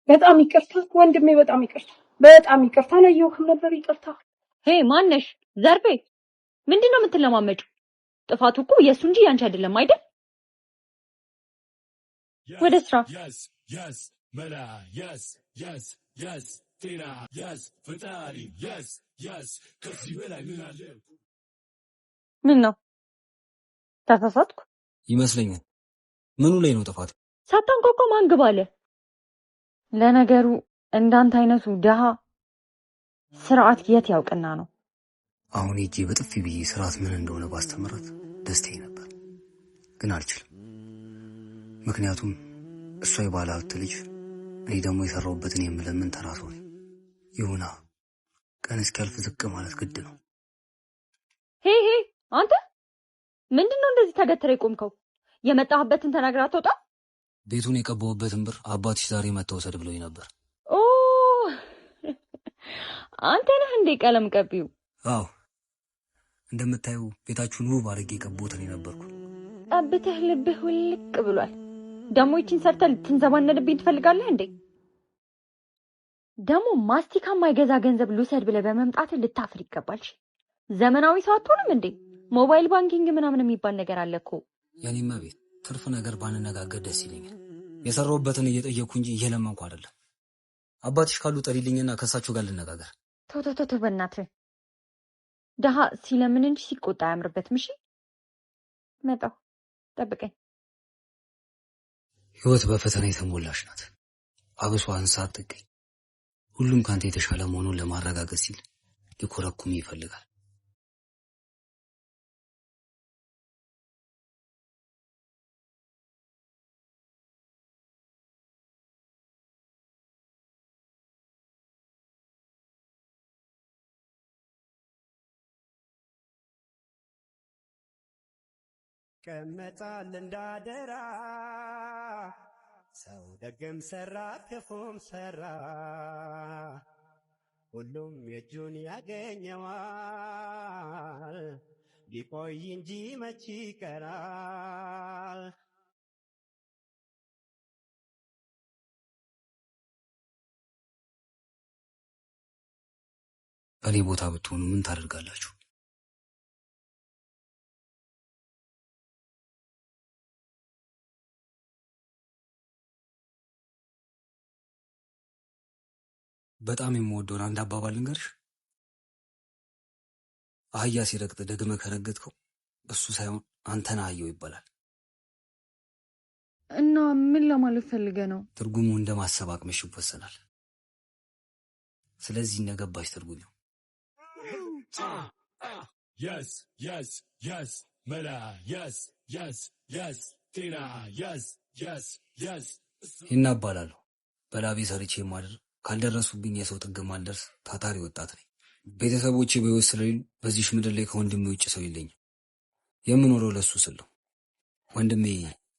በጣም ይቅርታ ወንድሜ፣ በጣም ይቅርታ፣ በጣም ይቅርታ። አላየሁህም ነበር፣ ይቅርታ። ሄይ ማነሽ? ዘርቤ ምንድነው የምትለማመጪው? ጥፋቱ እኮ የሱ እንጂ ያንቺ አይደለም አይደል? ወደ ስራ። መላ ቴና ፈጣሪ ከዚህ በላይ ምን አለ? ምን ነው ተሳሳትኩ ይመስለኛል። ምኑ ላይ ነው ጥፋት? ሳታንኳኳ ማን ግባ አለ? ለነገሩ እንዳንተ አይነቱ ደሃ ስርዓት የት ያውቅና ነው? አሁን ሂጄ በጥፊ ብዬ ስርዓት ምን እንደሆነ ባስተምራት ደስታዬ ነበር፣ ግን አልችልም። ምክንያቱም እሷ የባለ ሀብት ልጅ፣ እኔ ደግሞ የሰራሁበትን የምለምን ተራ ሰው ነኝ። ይሁና ቀን እስኪያልፍ ዝቅ ማለት ግድ ነው። ሄይ አንተ ምንድነው እንደዚህ ተገትረ የቆምከው? የመጣህበትን ተናግራ አትወጣ? ቤቱን የቀባሁበትን ብር አባትሽ ዛሬ መጥተው ወሰድ ብሎኝ ነበር። ኦ አንተ ነህ እንዴ ቀለም ቀቢው? አዎ እንደምታዩ ቤታችሁን ውብ አድርጌ የቀባሁት እኔ ነበርኩ። ቀብተህ ልብህ ውልቅ ብሏል። ደሞ ይቺን ሰርተህ ልትንዘባነንብኝ ትፈልጋለህ እንዴ? ደሞ ማስቲካ ማይገዛ ገንዘብ ልውሰድ ብለህ በመምጣት ልታፍር ይገባል። ዘመናዊ ሰው አትሆንም እንዴ? ሞባይል ባንኪንግ ምናምን የሚባል ነገር አለ እኮ። የኔማ ቤት ትርፍ ነገር ባንነጋገር ደስ ይለኛል። የሰራሁበትን እየጠየኩ እንጂ እየለመንኩ አይደለም። አባትሽ ካሉ ጠሪልኝና ከሳቸው ጋር ልነጋገር። ተው በእናትህ። ደሃ ሲለምን እንጂ ሲቆጣ አያምርበትም። እሺ መጣሁ፣ ጠብቀኝ። ህይወት በፈተና የተሞላች ናት። አብሷ አንሳት ትገኝ። ሁሉም ካንተ የተሻለ መሆኑን ለማረጋገጥ ሲል ሊኮረኩም ይፈልጋል። ቀመጣል እንዳደራ ሰው ደግም ሰራ ክፉም ሰራ ሁሉም የእጁን ያገኘዋል። ቢቆይ እንጂ መች ይቀራል። በኔ ቦታ ብትሆኑ ምን ታደርጋላችሁ? በጣም የምወደውን አንድ አባባል ልንገርሽ። አህያ ሲረግጥ ደግመ ከረገጥከው እሱ ሳይሆን አንተን አህየው ይባላል። እና ምን ለማለት ፈልገ ነው? ትርጉሙ እንደማሰብ አቅምሽ ይወሰናል። ስለዚህ እንደገባሽ ትርጉሙ መላ ቴና ይናባላለሁ። በላቤ ሰርቼ የማድር ካልደረሱብኝ የሰው ጥግ ማልደርስ ታታሪ ወጣት ነኝ። ቤተሰቦቼ በሕይወት ስለሌሉ በዚህ ምድር ላይ ከወንድሜ ውጭ ሰው የለኝም። የምኖረው ለሱ ስል ነው። ወንድሜ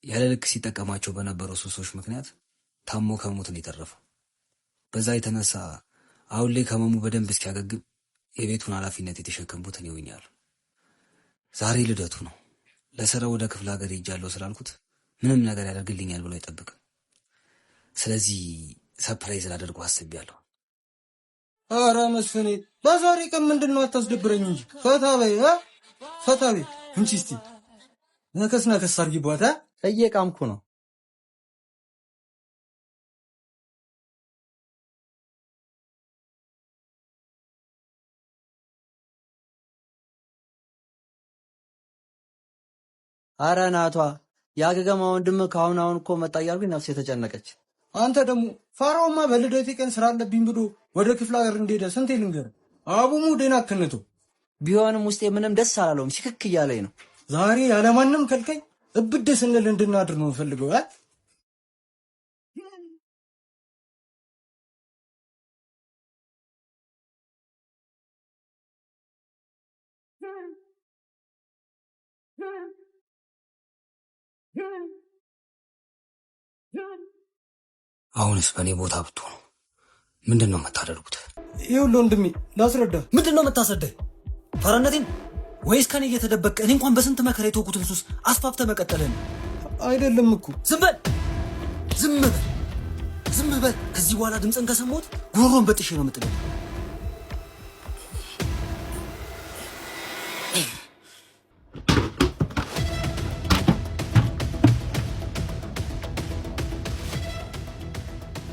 ያለ ልክ ሲጠቀማቸው በነበረው ሱሶች ምክንያት ታሞ ከሞት ነው የተረፈው። በዛ የተነሳ አሁን ላይ ከመሙ በደንብ እስኪያገግም የቤቱን ኃላፊነት የተሸከምኩት እኔ ሆኛለሁ። ዛሬ ልደቱ ነው። ለስራ ወደ ክፍለ ሀገር ሄጃለሁ ስላልኩት ምንም ነገር ያደርግልኛል ብሎ አይጠብቅም። ስለዚህ ሰርፕራይዝ ላደርገው አስቤያለሁ። ኧረ መስፍኔ በዛሬ ቀን ምንድነው? አታስደብረኝ እንጂ ፈታ በይ ፈታ በይ። እንቺ እስቲ ነከስ አድርጊቧት። እየቃምኩ ነው። አረ ናቷ ያገገማ ወንድም ካሁን እኮ መጣ እያልኩኝ ነፍሴ ተጨነቀች። አንተ ደግሞ ፋራውማ በልደቴ ቀን ስራ አለብኝ ብሎ ወደ ክፍለ ሀገር እንደሄደ ስንቴ ልንገር። አቡሙ ደና ከነቶ ቢሆንም ውስጤ ምንም ደስ አላለውም። ሲክክ እያለኝ ነው። ዛሬ ያለማንም ከልከኝ እብድ ስንል እንድናድር ነው ፈልገው። አሁንስ በእኔ ቦታ ብትሆኑ ምንድን ነው የምታደርጉት? ይኸውልህ ወንድሜ ላስረዳ። ምንድን ነው የምታስረዳኝ? ፈረነቴን ወይስ ከኔ እየተደበቀ እኔ እንኳን በስንት መከራ የተወኩትን ሱስ አስፋፍተ መቀጠልን? አይደለም እኮ። ዝም በል ዝም በል። ከዚህ በኋላ ድምፅን ከሰማሁት ጉሮሮን በጥሼ ነው የምጥለው።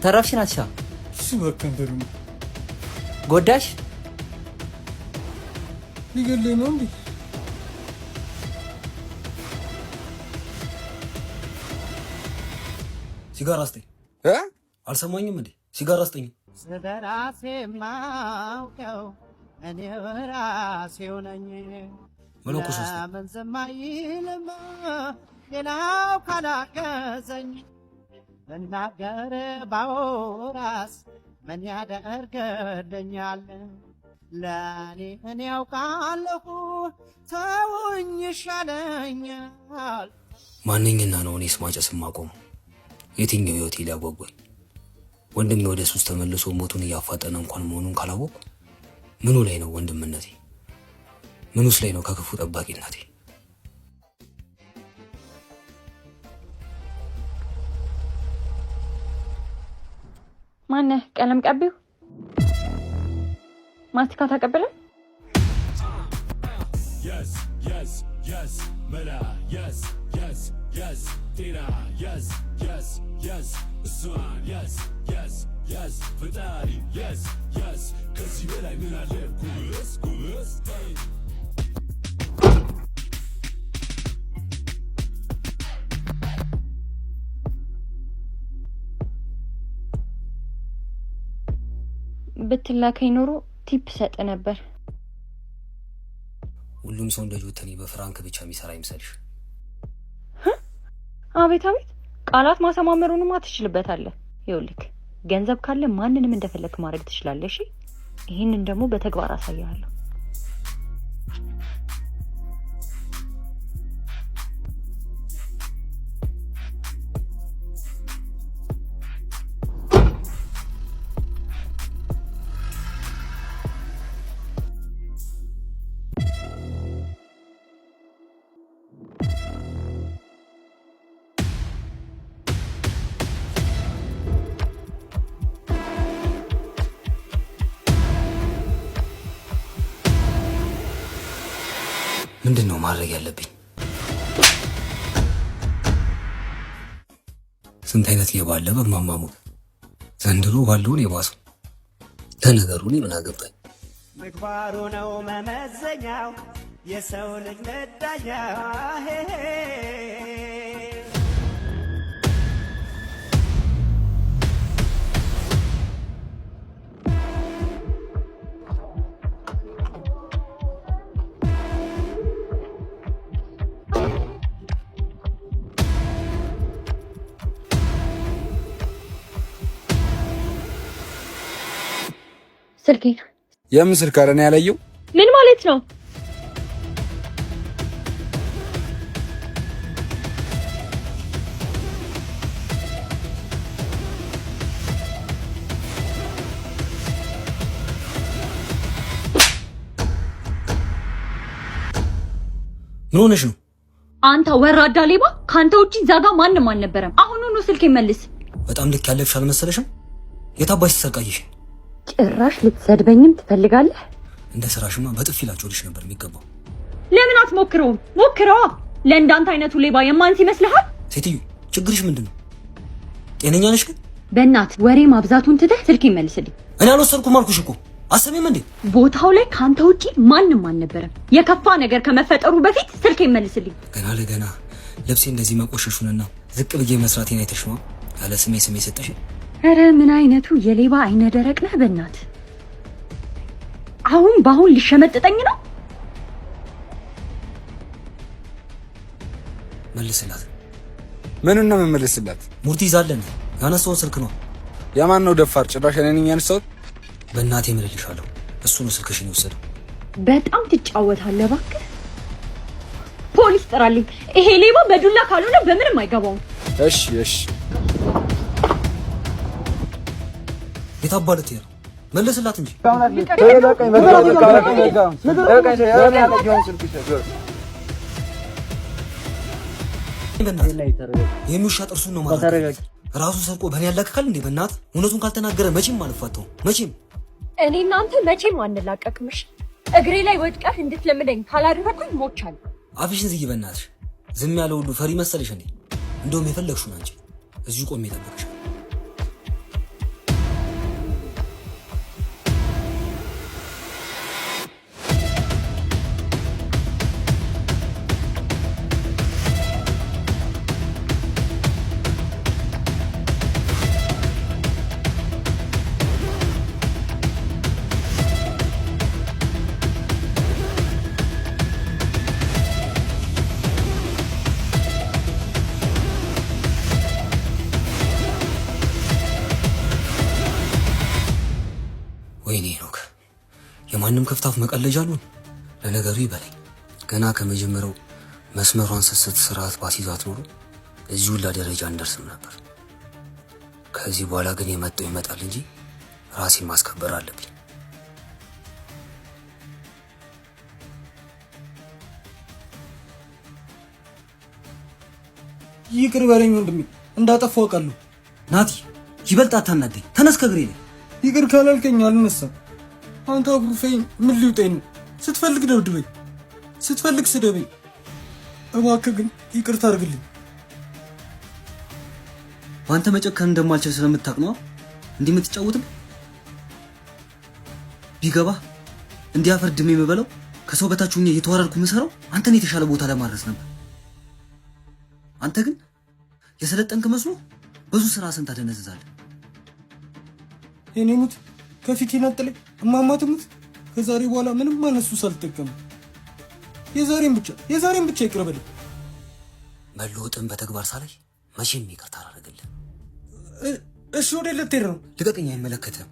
ተረፍሽ ናትሻ ሲወከንበሩ ጎዳሽ ሊገለኝ ነው እንዴ? ሲጋራ አስጠኝ። አልሰማኝም እንዴ? ሲጋራ አስጠኝ። ስለራሴ ማውቀው እኔ ራሴው ነኝ። መለኮስ ምን ዘማይልማ ሌላው ካላገዘኝ ብናገር ባወራስ ምን ያደርግልኛል? ለእኔ እኔ ያውቃለሁ ተውኝ ይሻለኛል። ማንኛና ነው እኔስ ማጨስ ማቆም? የትኛው ህይወቴ ሊያጓጓኝ? ወንድሜ ወደ ሱስ ተመልሶ ሞቱን እያፋጠነ እንኳን መሆኑን ካላወቁ ምኑ ላይ ነው ወንድምነቴ? ምኑስ ላይ ነው ከክፉ ጠባቂነቴ? ማነህ? ቀለም ቀቢው ማስቲካ ተቀበለ? Yes, yes, yes, mera, yes, yes, yes, tira, yes, yes, yes, swan, yes, yes, yes, fatari, yes, yes, cause you like me, I live, kubus, hey. ብትላከኝ ኖሮ ቲፕ ሰጥ ነበር። ሁሉም ሰው እንደ ጆተኒ በፍራንክ ብቻ የሚሰራ ይምሰልሽ? አቤት አቤት፣ ቃላት ማሰማመሩንማ ትችልበታለህ። ይኸውልህ ገንዘብ ካለ ማንንም እንደፈለክ ማድረግ ትችላለህ። እሺ፣ ይህንን ደግሞ በተግባር አሳያለሁ። ምንድን ነው ማድረግ ያለብኝ? ስንት አይነት የባለ በማማሙ ዘንድሮ ባለውን የባሰው ለነገሩ እኔ ምን አገባኝ? ምግባሩ ነው መመዘኛው የሰው ልጅ መዳኛው። ስልኬ የምን ስልክ? ኧረ እኔ ያላየው። ምን ማለት ነው? ምን ሆነሽ ነው? አንተ ወራዳ ሌባ! ካንተ ውጪ ዛጋ ማንም አልነበረም። አሁኑኑ ስልኬ መልስ። በጣም ልክ ያለፍሽ አልመሰለሽም? የታባሽ ተሰርቃይሽ? ጭራሽ ልትሰድበኝም ትፈልጋለህ? እንደ ስራሽማ በጥፊ ላጮልሽ ነበር የሚገባው። ለምን አትሞክረውም? ሞክረዋ። ለእንዳንተ አይነቱ ሌባ የማንስ ይመስልሃል? ሴትዮ ችግርሽ ምንድነው? ጤነኛ ነሽ ግን? በእናት ወሬ ማብዛቱን ትተህ ስልኬ መልስልኝ። እኔ አልወሰድኩም አልኩሽ እኮ። አሰሚም እንዴ? ቦታው ላይ ካንተ ውጪ ማንም አልነበረም። የከፋ ነገር ከመፈጠሩ በፊት ስልኬ መልስልኝ። ገና ለገና ልብሴ እንደዚህ መቆሸሹንና ዝቅ ብዬ መስራቴን አይተሽ ነው ያለ ስሜ ሰጠሽ? ኧረ ምን አይነቱ የሌባ አይነ ደረቅ ነህ በእናት። አሁን በአሁን ሊሸመጥጠኝ ነው። መልስላት። ምኑን ነው የምመልስላት? ሙርት ይዛለን ያነሳውን ስልክ ነው። የማን ነው ደፋር? ጭራሽ እኔ ነኝ ያነሳሁት? በእናቴ እምልልሻለሁ እሱ ነው ስልክሽን የወሰደው። በጣም ትጫወታለህ እባክህ። ፖሊስ ጥራልኝ። ይሄ ሌባ በዱላ ካልሆነ በምንም አይገባውም። እሺ እሺ። የታባለት ነው? መልስላት እንጂ። የሚውሻ ጥርሱን ነው ማለት ራሱ ሰርቆ በእኔ ያላክካል እንዴ? በእናት እውነቱን ካልተናገረ መቼም አልፋተው መቼም። እኔ እናንተ መቼም አንላቀቅምሽ። እግሬ ላይ ወድቀህ እንድትለምደኝ ካላደረኩኝ ሞቻለሁ። አፍሽን ዝጊ በእናትሽ። ዝም ያለው ሁሉ ፈሪ መሰለሽ እንዴ? እንደውም የፈለግሽውን አንቺ እዚሁ ቆሜ እጠብቅሻለሁ። ወይኔ ሄኖክ የማንም ከፍታፍ መቀለጃ አሉን። ለነገሩ ይበለኝ ገና ከመጀመሪያው መስመሯን ስስት ስርዓት ባሲዛት ኖሮ እዚሁ ለደረጃ እንደርስም ነበር። ከዚህ በኋላ ግን የመጣው ይመጣል እንጂ ራሴን ማስከበር አለብኝ። ይቅር በለኝ ወንድሜ፣ እንዳጠፋው አውቃለሁ። ናቲ ይበልጥ አታናደኝ። ተነስ ከእግሬ ላይ። ይቅር ካላልከኝ አልነሳም። አንተ አኩርፈኝ ምን ሊውጠኝ ነው? ስትፈልግ ደብድበኝ፣ ስትፈልግ ስደበኝ። እባክህ ግን ይቅርታ አድርግልኝ። በአንተ መጨከን እንደማልችል ስለምታውቅ ነው እንዲህ የምትጫወትም። ቢገባ እንዲያፈር ድሜ የምበለው ከሰው በታች ሆኜ እየተዋረድኩ የምሰራው አንተን የተሻለ ቦታ ለማድረስ ነበር። አንተ ግን የሰለጠንክ መስሎ ብዙ ስራ ስንት ታደነዝዛለህ። የኔ ሙት ከፊት ይነጥለኝ እማማ ትሙት። ከዛሬ በኋላ ምንም ማነሱ ሳልጠቀም የዛሬን ብቻ ይቅር በለኝ። መለወጥን በተግባር ሳላይ መቼም ይቅርታ አላደርግልህም። እሺ ወደ ልትሄድ ነው? ልቀቀኝ፣ አይመለከትም።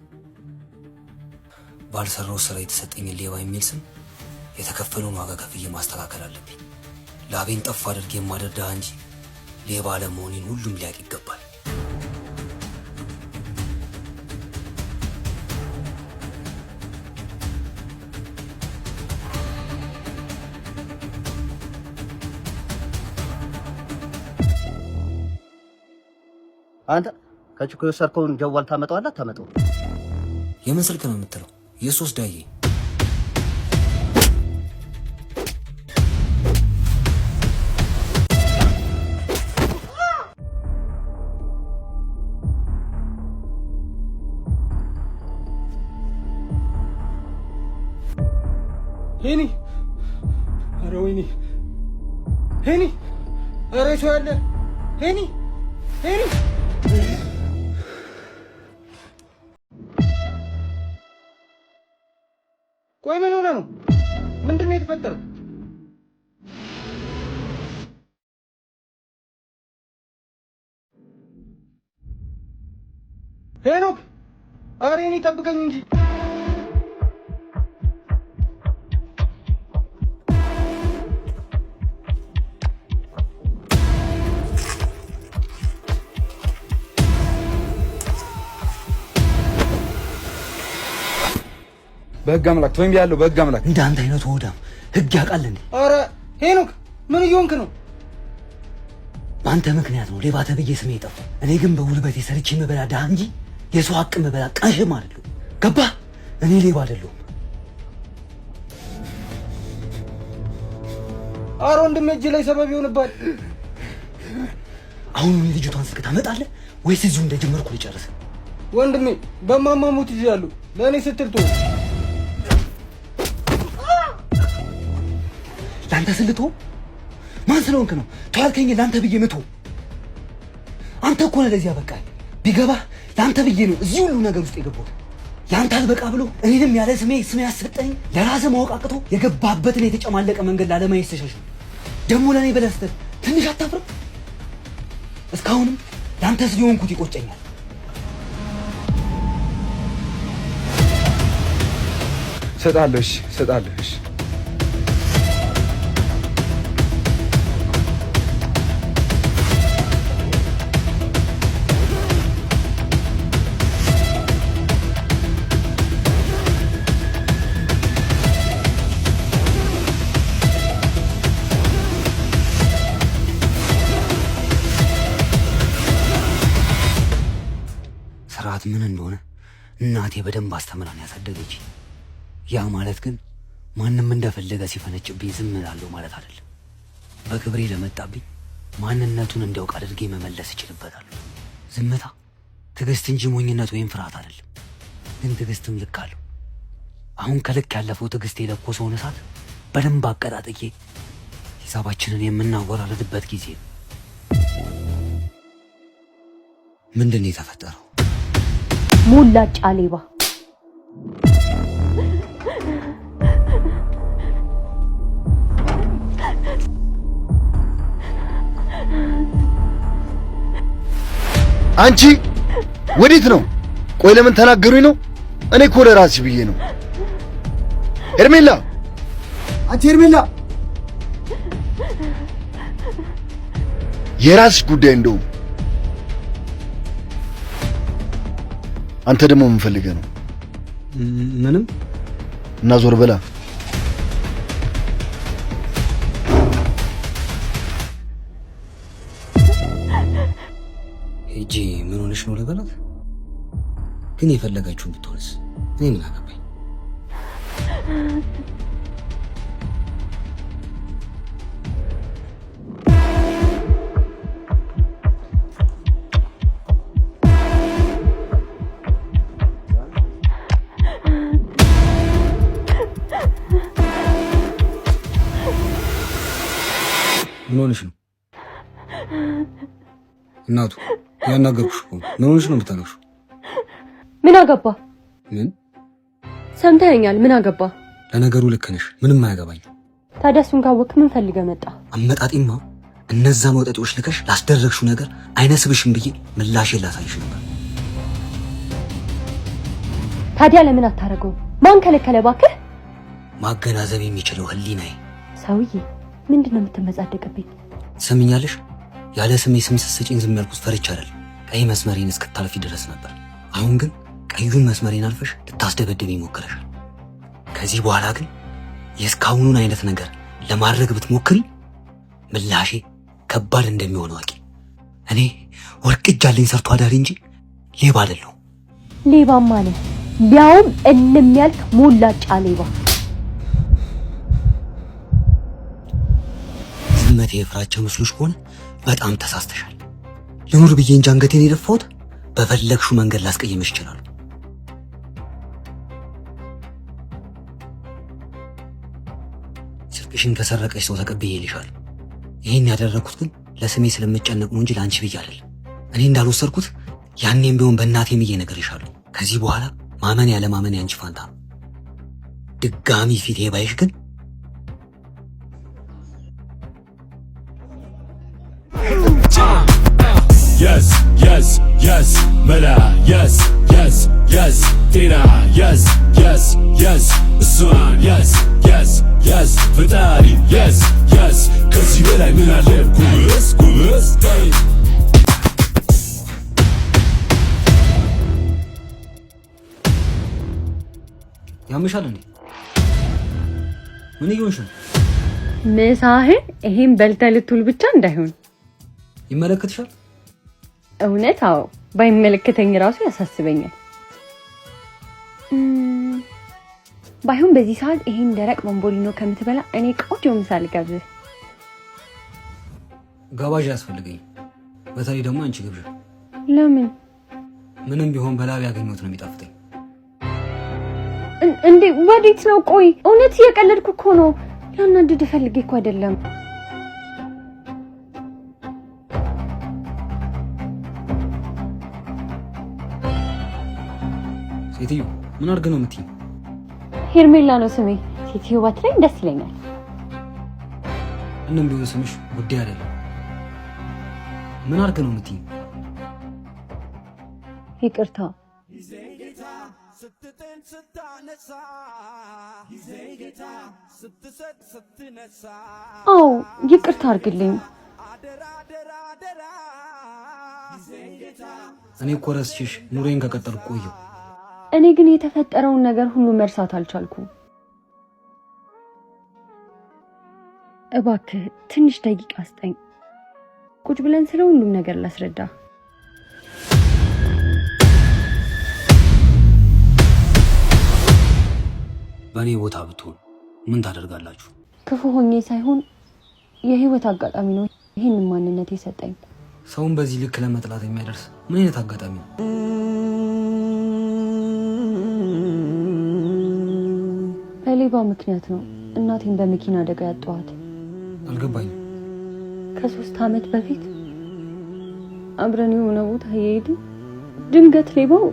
ባልሰራው ስራ የተሰጠኝ ሌባ የሚል ስም የተከፈለውን ዋጋ ከፍዬ ማስተካከል አለብኝ። ላቤን ጠፍ አድርጌ የማደርዳ እንጂ ሌባ አለመሆኔን ሁሉም ሊያውቅ ይገባል። አንተ ከችኩ የወሰድከውን ጀዋል ታመጣዋለህ? ታመጣው? የምን ስልክ ነው የምትለው? የሶስት ዳዬ ሄኒ፣ ኧረ ወይኔ ሄኒ፣ ኧረ ሰው ያለ ሄኒ፣ ሄኒ ቆይ ምን ሆነ ነው? ምንድን ነው የተፈጠረው? ሄኖክ፣ ኧረ ሄኒ ጠብቀኝ እንጂ። በህግ አምላክ ተወኝ ብያለሁ። በህግ አምላክ እንዳንተ አይነቱ ወዳም ህግ ያውቃል እንዴ? ኧረ ሄኖክ ምን እየሆንክ ነው? በአንተ ምክንያት ነው ሌባ ተብዬ ስሜ የጠፋው። እኔ ግን በጉልበቴ ሰርቼ የምበላ ድሃ እንጂ የሰው ሀቅ የምበላ ቀሽም አይደለሁም። ገባህ? እኔ ሌባ አይደለሁም። ኧረ ወንድሜ እጅ ላይ ሰበብ ይሆንባል። አሁን ልጅቷን ስልክ ታመጣለህ ወይስ እዚሁ እንደጀመርኩ ልጨርስ? ወንድሜ በማማሙት ይዣለሁ። ለእኔ ስትል ተው። ለአንተ ስልቶ ማን ስለሆንክ ነው ተዋልከኝ? ለአንተ ብዬ ምቶ አንተ እኮ ነህ ለዚህ ያበቃል። ቢገባህ ለአንተ ብዬ ነው እዚህ ሁሉ ነገር ውስጥ የገባሁት። ያንተ አልበቃ ብሎ እኔንም ያለ ስሜ ያሰጠኝ ለራስህ ማወቅ አቅቶ የገባበትን የተጨማለቀ መንገድ ላለማየት ተሸሽ ደግሞ ለእኔ ብለህ ስትል ትንሽ አታፍርም? እስካሁንም ለአንተ ስለሆንኩት ይቆጨኛል። እሰጥሃለሁ። እሺ እሰጥሃለሁ። እሺ ፍርሃት ምን እንደሆነ እናቴ በደንብ አስተምራን ያሳደገች። ያ ማለት ግን ማንም እንደፈለገ ሲፈነጭብኝ ዝም እላለሁ ማለት አይደለም። በክብሬ ለመጣብኝ ማንነቱን እንዲያውቅ አድርጌ መመለስ እችልበታለሁ። ዝምታ ትዕግስት እንጂ ሞኝነት ወይም ፍርሃት አይደለም። ግን ትዕግስትም ልክ አለው። አሁን ከልክ ያለፈው ትዕግስት የለኮሰውን እሳት በደንብ አቀጣጥዬ ሂሳባችንን የምናወራረድበት ጊዜ ነው። ምንድን ነው የተፈጠረው? ሙላጫ ሌባ! አንቺ ወዴት ነው? ቆይ ለምን ተናገሩኝ ነው? እኔ እኮ ለራስሽ ብዬ ነው። ሄርሜላ! አንቺ ሄርሜላ! የራስሽ ጉዳይ እንደው አንተ ደግሞ ምን ፈልገህ ነው? ምንም። እና ዞር በላ። ሂጂ ምን ሆነሽ ነው ልበላት? ግን የፈለጋችሁን ብትሆንስ እኔ ምን አገባኝ? ምን ሆነሽ ነው? እናቱ ያናገርኩሽ እኮ ምን ሆነሽ ነው የምታለቅሽው? ምን አገባ? ምን ሰምተኸኛል? ምን አገባ? ለነገሩ ልክ ነሽ፣ ምንም አያገባኝ። ታዲያ እሱን ካወቅህ ምን ፈልገህ መጣ? አመጣጤማ እነዛን ወጠጤዎች ልከሽ ላስደረግሽው ነገር አይነስብሽም ብዬ ምላሽን ላሳይሽ ነበር። ታዲያ ለምን አታረገው? ማን ከለከለ? እባክህ ማገናዘብ የሚችለው ህሊናዬ። ሰውዬ ምንድነው የምትመጻደቅብኝ? ትሰሚኛለሽ? ያለ ስሜ ስም ስትሰጪኝ ዝም ያልኩት ፈርቻ አይደል፣ ቀይ መስመሬን እስክታልፊ ድረስ ነበር። አሁን ግን ቀዩን መስመሬን አልፈሽ ልታስደበድብኝ ሞክረሻል። ከዚህ በኋላ ግን የእስካሁኑን አይነት ነገር ለማድረግ ብትሞክሪ ምላሼ ከባድ እንደሚሆን አውቂ። እኔ ወርቅ እጅ አለኝ ሰርቶ አዳሪ እንጂ ሌባ አይደለሁም። ሌባማ ነህ፣ ሊያውም እልም ያልክ ሙላጫ ሌባ። ዝምቴ የፍራቻ መስሎሽ ከሆነ በጣም ተሳስተሻል። ልኑር ብዬ እንጂ አንገቴን የደፋሁት በፈለግሽው መንገድ ላስቀየምሽ ይችላል። ስልክሽን ከሰረቀሽ ሰው ተቀብዬልሻል። ይህን ያደረኩት ግን ለስሜ ስለምጨነቅ ነው እንጂ ለአንቺ ብዬ አይደለም። እኔ እንዳልወሰድኩት ያኔም ቢሆን በእናቴም ብዬ ነግሬሻለሁ። ከዚህ በኋላ ማመን ያለ ማመን ያንቺ ፋንታ ነው። ድጋሚ ፊቴ ባይሽ ግን Yes, yes, yes, mela, yes, yes, yes, tina, yes, yes, yes, swan, yes, yes, yes, fatari, yes, yes, cause you will like me not live, coolest, day. ያምሻል እንዴ? ምን ይሆንሽ? ምሳህን ይሄን በልተህ ልትውል ብቻ እንዳይሆን። ይመለከትሻል? እውነት? አዎ፣ ባይመለከተኝ ራሱ ያሳስበኛል። ባይሆን በዚህ ሰዓት ይሄን ደረቅ ቦምቦሊኖ ከምትበላ እኔ ቆንጆ ምሳ ልጋብዝህ። ጋባዥ ያስፈልገኝ፣ በተለይ ደግሞ አንቺ ግብዣ። ለምን? ምንም ቢሆን በላብ ያገኘሁት ነው የሚጣፍጠኝ። እንዴ ወዴት ነው? ቆይ እውነት እየቀለድኩ እኮ ነው። ላናድድ ፈልጌ እኮ አይደለም። ሴትዮ ምን አድርገህ ነው የምትይኝ? ሄርሜላ ነው ስሜ። ሴትዮ ባትለኝ ደስ ይለኛል። ምንም ቢሆን ስምሽ ጉዳይ አይደለም። ምን አድርገህ ነው የምትይኝ? ይቅርታ። ስትጥን ስታነሳ ጊዜ ጌታ ስትሰጥ ስትነሳ አዎ ይቅርታ አድርግልኝ። አደራ አደራ አደራ ጊዜ ጌታ። እኔ እኮ ረስቼሽ ኑሬን ከቀጠልኩ ቆየሁ። እኔ ግን የተፈጠረውን ነገር ሁሉ መርሳት አልቻልኩም። እባክህ ትንሽ ደቂቃ ስጠኝ። ቁጭ ብለን ስለ ሁሉም ነገር ላስረዳ። በእኔ ቦታ ብትሆን ምን ታደርጋላችሁ? ክፉ ሆኜ ሳይሆን የህይወት አጋጣሚ ነው ይህን ማንነት የሰጠኝ። ሰውን በዚህ ልክ ለመጥላት የሚያደርስ ምን አይነት አጋጣሚ ነው? በሌባ ምክንያት ነው እናቴን በመኪና አደጋ ያጣኋት። አልገባኝም። ከ3 ዓመት በፊት አብረን የሆነ ቦታ ሄድን። ድንገት ሌባው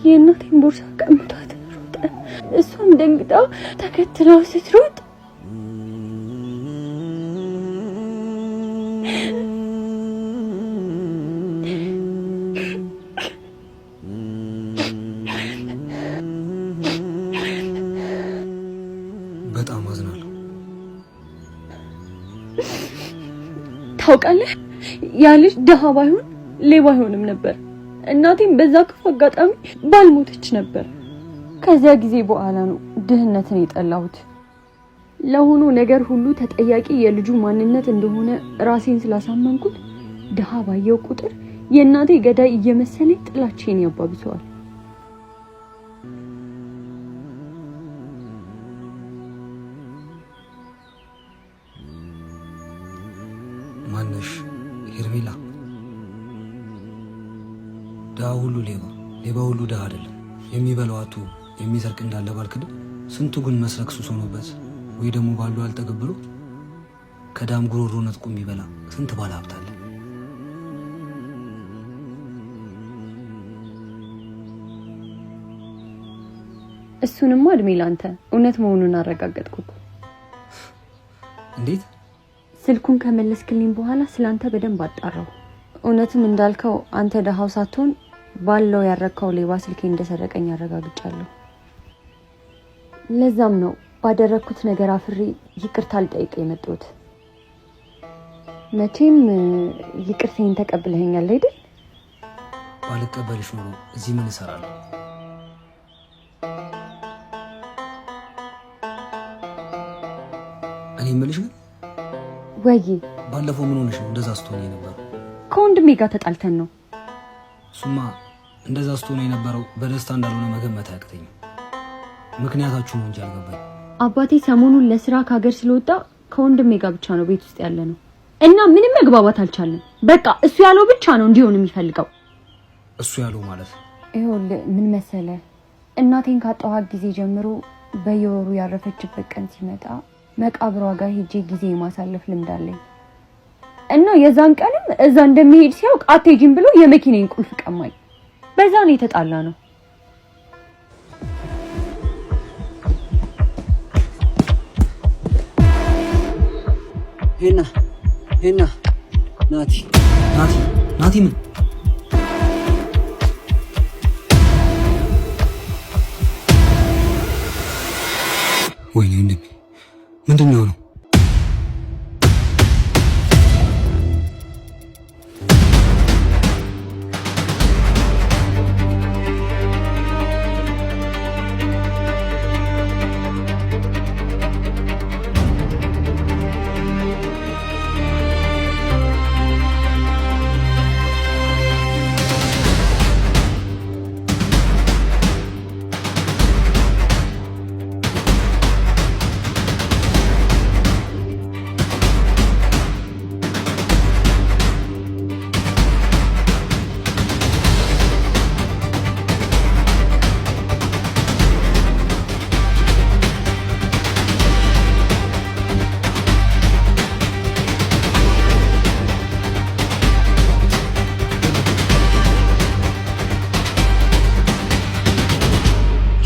የእናቴን ቦርሳ ቀምቷት ሮጠ። እሷም ደንግጣ ተከትለው ስትሮጥ በጣም አዝናለሁ። ታውቃለህ፣ ያ ልጅ ደሃ ባይሆን ሌባ አይሆንም ነበር። እናቴም በዛ ክፉ አጋጣሚ ባልሞተች ነበር። ከዚያ ጊዜ በኋላ ነው ድህነትን የጠላሁት። ለሆኑ ነገር ሁሉ ተጠያቂ የልጁ ማንነት እንደሆነ ራሴን ስላሳመንኩት ደሃ ባየው ቁጥር የእናቴ ገዳይ እየመሰለኝ ጥላቼን ያባብሰዋል። ማነሽ? ሄርሜላ። ደሃ ሁሉ ሌባ፣ ሌባ ሁሉ ደሃ አይደለም። የሚበላው አጡ የሚሰርቅ እንዳለ ባልክድም ስንቱ ግን መስረክ ሱስ ሆኖበት ወይ ደግሞ ባሉ አልተቀብሎ ከዳም ጉሮሮ ነጥቆ የሚበላ ስንት ባለ ሀብት አለ። እሱንማ እድሜ ላንተ እውነት መሆኑን አረጋገጥኩ። እንዴት? ስልኩን ከመለስክልኝ በኋላ ስላንተ በደንብ አጣራው። እውነትም እንዳልከው አንተ ደሃው ሳትሆን ባለው ያረካው ሌባ ስልኬ እንደሰረቀኝ አረጋግጫለሁ። ለዛም ነው ባደረኩት ነገር አፍሬ ይቅርታ ልጠይቅ የመጣሁት። መቼም ይቅርታዬን ተቀብለኸኛል አይደል? ባልቀበልሽ ኖሮ እዚህ ምን እሰራለሁ? እኔ የምልሽ ግን ወይ ባለፈው ምን ሆነሽ ነው እንደዛ ስትሆኝ የነበረው? ከወንድሜ ጋር ተጣልተን ነው። እሱማ እንደዛ ስትሆኝ የነበረው በደስታ እንዳልሆነ መገመት አያቅተኝም። ምክንያታችሁ ነው እንጂ አልገባኝ። አባቴ ሰሞኑን ለስራ ከሀገር ስለወጣ ከወንድሜ ጋር ብቻ ነው ቤት ውስጥ ያለ ነው እና ምንም መግባባት አልቻለም። በቃ እሱ ያለው ብቻ ነው እንዲሆን የሚፈልገው። እሱ ያለው ማለት ይኸውልህ ምን መሰለህ፣ እናቴን ካጣኋት ጊዜ ጀምሮ በየወሩ ያረፈችበት ቀን ሲመጣ መቃብሯ ጋር ሄጄ ጊዜ ማሳለፍ ልምድ አለኝ እና የዛን ቀንም እዛ እንደሚሄድ ሲያውቅ አትሄጂም ብሎ የመኪናዬን ቁልፍ ቀማኝ። በዛ ነው የተጣላ ነው። ሄና ናቲ ምን? ወይኔ ወንድሜ ምንድን ነው?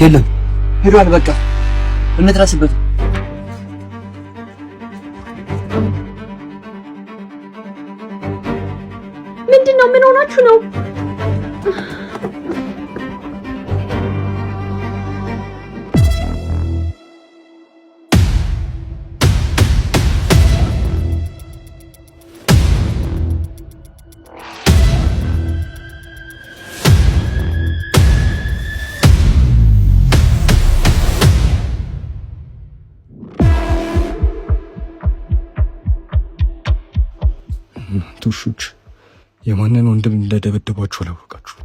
የለም ሄዷል። በቃ እንድረስበት። ምንድነው? ምን ሆናችሁ ነው? ውሾች የማንን ወንድም እንደደበደቧችሁ አላወቃችሁ።